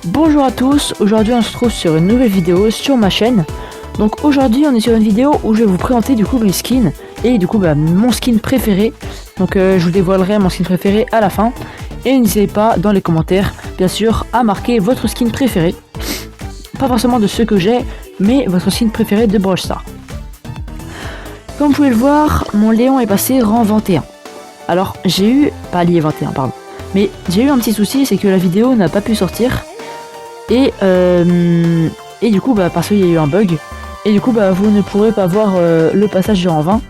Bonjour à tous, aujourd'hui on se trouve sur une nouvelle vidéo sur ma chaîne. Donc aujourd'hui on est sur une vidéo où je vais vous présenter du coup mes skins et du coup mon skin préféré. Donc je vous dévoilerai mon skin préféré à la fin. Et n'hésitez pas dans les commentaires bien sûr à marquer votre skin préféré. Pas forcément de ceux que j'ai, mais votre skin préféré de Brawl Stars. Comme vous pouvez le voir, mon Léon est passé rang 21. Alors j'ai eu, pas allié 21 pardon, mais j'ai eu un petit souci, c'est que la vidéo n'a pas pu sortir. Et du coup parce qu'il y a eu un bug. Et du coup vous ne pourrez pas voir le passage du rang 20.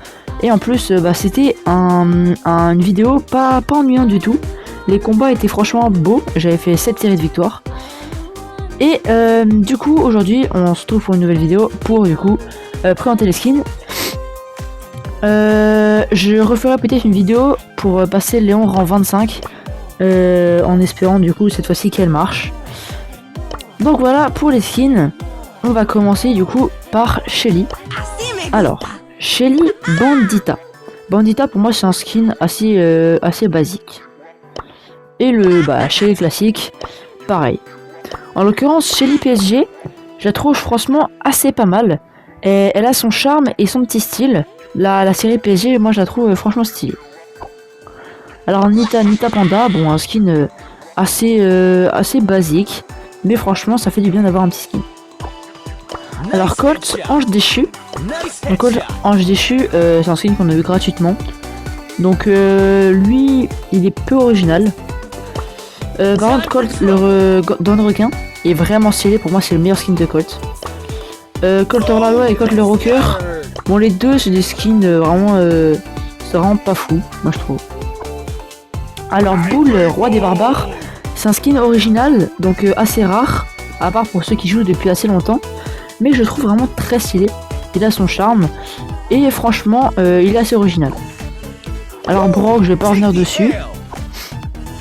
Et en plus c'était une vidéo pas ennuyante du tout. Les combats étaient franchement beaux, j'avais fait 7 séries de victoires. Et du coup aujourd'hui on se trouve pour une nouvelle vidéo pour du coup présenter les skins. Je referai peut-être une vidéo pour passer Léon rang 25 en espérant du coup cette fois-ci qu'elle marche. Donc voilà pour les skins. On va commencer du coup par Shelly. Alors Shelly Bandita. Bandita pour moi c'est un skin assez basique. Et le Shelly classique pareil. En l'occurrence Shelly PSG, je la trouve franchement assez pas mal. Et elle a son charme et son petit style. La série PSG, moi je la trouve franchement stylée. Alors Nita Panda, bon un skin assez basique, mais franchement ça fait du bien d'avoir un petit skin. Alors Colt Ange Déchu. Donc Colt Ange Déchu, c'est un skin qu'on a eu gratuitement. Donc lui, il est peu original. Par contre Colt le Don Requin est vraiment stylé, pour moi c'est le meilleur skin de Colt. Colt Orlando et Colt le Rocker. Bon les deux c'est des skins c'est vraiment pas fou, moi je trouve. Alors Bull Roi des Barbares, c'est un skin original, donc assez rare, à part pour ceux qui jouent depuis assez longtemps. Mais je le trouve vraiment très stylé, il a son charme, et franchement il est assez original. Alors Brock, je vais pas revenir dessus.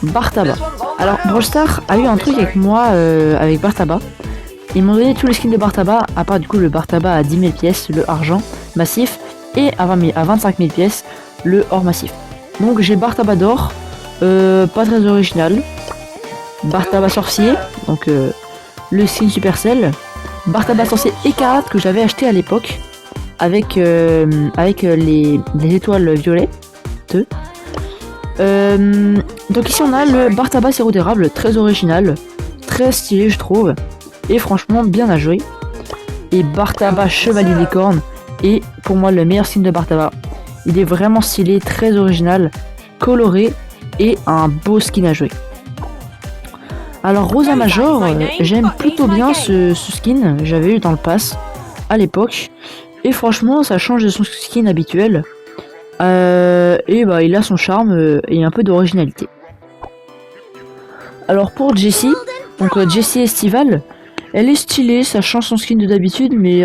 Bartaba. Alors Brawl Stars a eu un truc avec moi, avec Bartaba. Ils m'ont donné tous les skins de Bartaba, à part du coup le Bartaba à 10 000 pièces, le argent massif, et à 25 000 pièces, le or massif. Donc j'ai Bartaba d'or, pas très original. Bartaba sorcier, donc le skin Supercell. Bartaba sorcier écarlate que j'avais acheté à l'époque, avec les étoiles violettes. Donc ici on a le Bartaba sirop d'érable, très original, très stylé je trouve. Et franchement bien à jouer. Et Bartaba Chevalier Licorne est pour moi le meilleur skin de Bartaba. Il est vraiment stylé, très original, coloré et un beau skin à jouer. Alors Rosa Major, j'aime plutôt bien ce skin, j'avais eu dans le pass à l'époque. Et franchement ça change de son skin habituel. Et il a son charme et un peu d'originalité. Alors pour Jessie, donc Jessie Estival. Elle est stylée, ça change son skin de d'habitude, mais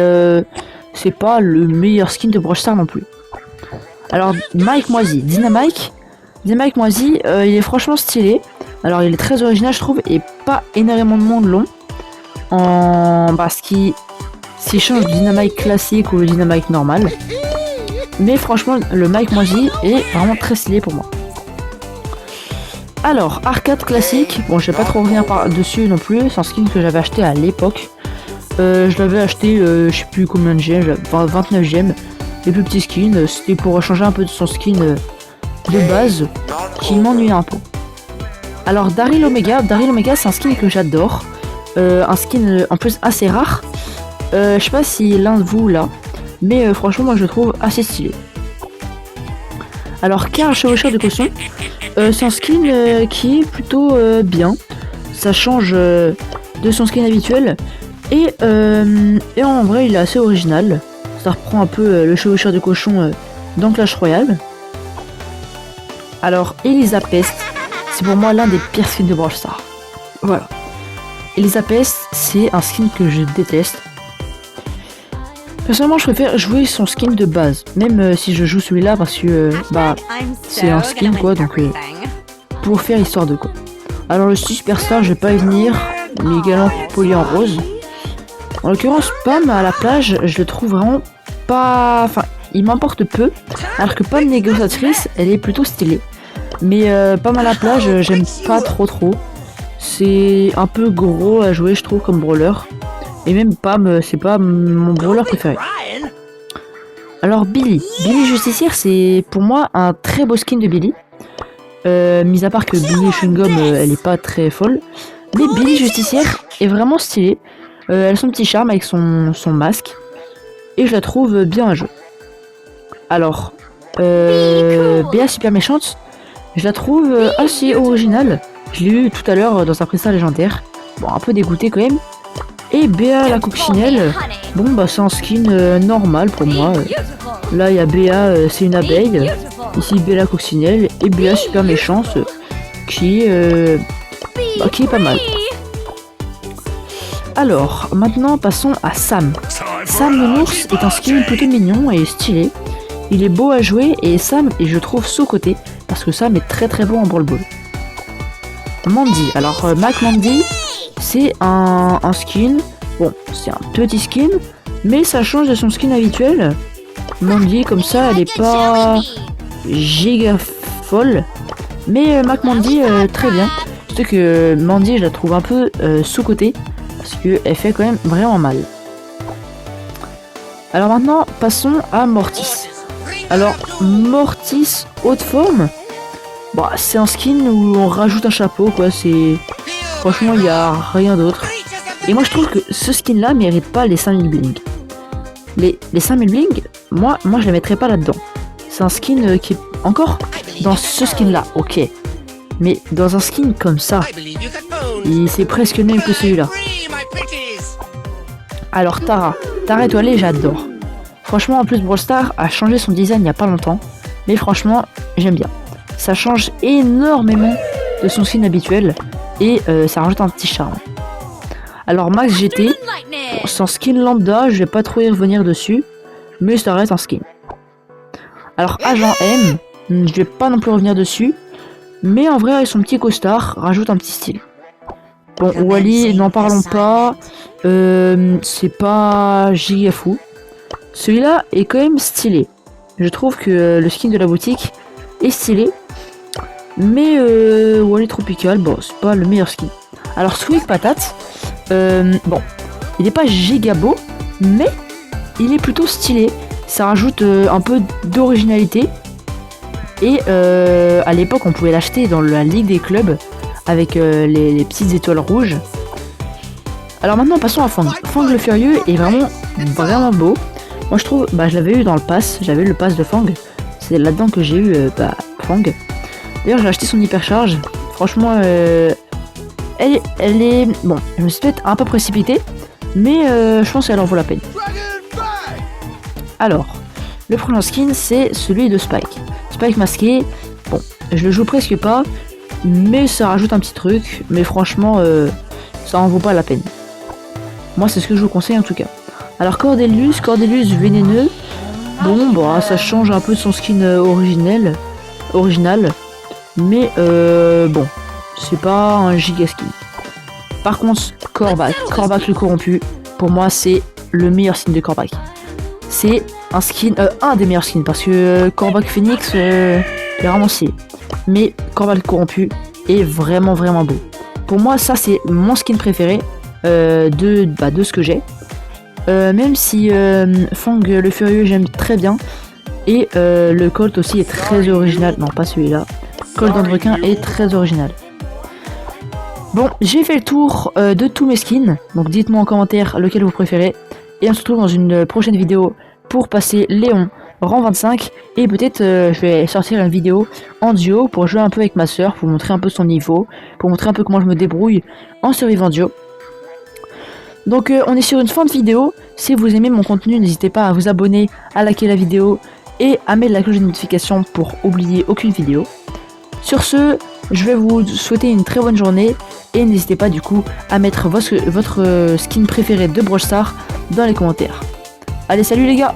c'est pas le meilleur skin de Brawl Stars non plus. Alors Mike Moisy, Dynamite Moisy, il est franchement stylé. Alors il est très original je trouve, et pas énormément de monde long. Parce qu'il change du Dynamite classique ou le Dynamite normal. Mais franchement le Mike Moisy est vraiment très stylé pour moi. Alors, arcade classique, bon je vais pas trop revenir dessus non plus, c'est un skin que j'avais acheté à l'époque. Je l'avais acheté, je sais plus combien de gemmes, 29 gemmes, les plus petits skins, c'était pour changer un peu de son skin de base, qui m'ennuie un peu. Alors Daryl Omega c'est un skin que j'adore, un skin en plus assez rare, je sais pas si l'un de vous l'a, mais franchement moi je le trouve assez stylé. Alors Karl Chevaucheur de Caution. C'est un skin qui est plutôt bien, ça change de son skin habituel et en vrai il est assez original, ça reprend un peu le chevaucheur de cochon dans Clash Royale. Alors Elisa Pest, c'est pour moi l'un des pires skins de Brawl Stars. Voilà, Elisa Pest c'est un skin que je déteste. Personnellement je préfère jouer son skin de base, même si je joue celui-là parce que c'est un skin quoi, donc pour faire histoire de quoi. Alors le Superstar je vais pas y venir, mais également poli en rose. En l'occurrence Pam à la plage je le trouve vraiment pas... Enfin il m'importe peu, alors que Pam négociatrice elle est plutôt stylée. Mais pas mal à plage, j'aime pas trop. C'est un peu gros à jouer, je trouve, comme brawler. Et même Pam, c'est pas mon brawler préféré. Alors Billy Justicière, c'est pour moi un très beau skin de Billy. Mis à part que Billy Chewing-Gum, elle est pas très folle. Mais Billy Justicière est vraiment stylée. Elle a son petit charme avec son masque. Et je la trouve bien à jouer. Alors, Béa Super Méchante, je la trouve assez originale. Je l'ai eu tout à l'heure dans un prestat légendaire. Bon, un peu dégoûté quand même. Et Béa la coccinelle, bon bah c'est un skin normal pour moi. Là il y a Béa, c'est une abeille. Ici Béa la coccinelle et Béa Super Méchante qui est pas mal. Alors maintenant passons à Sam. Sam le Nounours est un skin plutôt mignon et stylé. Il est beau à jouer et Sam est je trouve sous-coté parce que Sam est très bon en Brawl Ball. Mandy, alors Mac Mandy, c'est un skin, bon c'est un petit skin, mais ça change de son skin habituel. Mandy comme ça, elle est pas giga folle, mais Mac Mandy très bien. Surtout que Mandy je la trouve un peu sous-cotée, parce qu'elle fait quand même vraiment mal. Alors maintenant, passons à Mortis. Alors Mortis haute forme, bah, c'est un skin où on rajoute un chapeau quoi, c'est... Franchement il y a rien d'autre. Et moi je trouve que ce skin là mérite pas les 5000 bling. Les 5000 bling, moi je les mettrais pas là-dedans. C'est un skin qui est encore dans ce skin là, ok. Mais dans un skin comme ça, c'est presque le même que celui-là. Alors Tara étoilée j'adore. Franchement en plus Brawl Stars a changé son design il y a pas longtemps. Mais franchement j'aime bien. Ça change énormément de son skin habituel et ça rajoute un petit charme. Alors Max GT, bon, c'est un skin lambda, je vais pas trop y revenir dessus, mais ça reste un skin. Alors Agent M, je vais pas non plus revenir dessus, mais en vrai avec son petit costard rajoute un petit style. Bon Wally, n'en parlons pas, c'est pas giga fou. Celui-là est quand même stylé. Je trouve que le skin de la boutique est stylé. Mais Wally Tropical, bon, c'est pas le meilleur skin. Alors Squeak Patate, bon, il est pas giga beau, mais il est plutôt stylé. Ça rajoute un peu d'originalité. Et à l'époque, on pouvait l'acheter dans la Ligue des clubs avec les petites étoiles rouges. Alors maintenant, passons à Fang. Fang le Furieux est vraiment beau. Moi, je trouve, bah, je l'avais eu dans le pass. J'avais eu le pass de Fang. C'est là-dedans que j'ai eu Fang. D'ailleurs j'ai acheté son hypercharge. Franchement elle est... Bon, je me suis peut-être un peu précipité, mais je pense qu'elle en vaut la peine. Alors, le prochain skin c'est celui de Spike. Spike masqué, bon, je le joue presque pas, mais ça rajoute un petit truc. Mais franchement, ça en vaut pas la peine. Moi c'est ce que je vous conseille en tout cas. Alors Cordelius vénéneux. Bon, bah ça change un peu de son skin original. Mais bon, c'est pas un giga skin. Par contre, Corbac le corrompu, pour moi c'est le meilleur skin de Corbac. C'est un skin, un des meilleurs skins, parce que Corbac Phoenix est vraiment stylé. Mais Corbac le corrompu est vraiment beau. Pour moi ça c'est mon skin préféré de ce que j'ai. Même si Fang le Furieux j'aime très bien. Et le Colt aussi est très original. Non, pas celui-là. Colt d'un requin est très original. Bon, j'ai fait le tour de tous mes skins. Donc dites-moi en commentaire lequel vous préférez. Et on se retrouve dans une prochaine vidéo pour passer Léon rang 25. Et peut-être je vais sortir une vidéo en duo pour jouer un peu avec ma soeur. Pour montrer un peu son niveau. Pour montrer un peu comment je me débrouille en survivant duo. Donc on est sur une fin de vidéo. Si vous aimez mon contenu, n'hésitez pas à vous abonner, à liker la vidéo et à mettre la cloche de notification pour oublier aucune vidéo. Sur ce, je vais vous souhaiter une très bonne journée et n'hésitez pas du coup à mettre votre skin préféré de Brawl Stars dans les commentaires. Allez, salut les gars!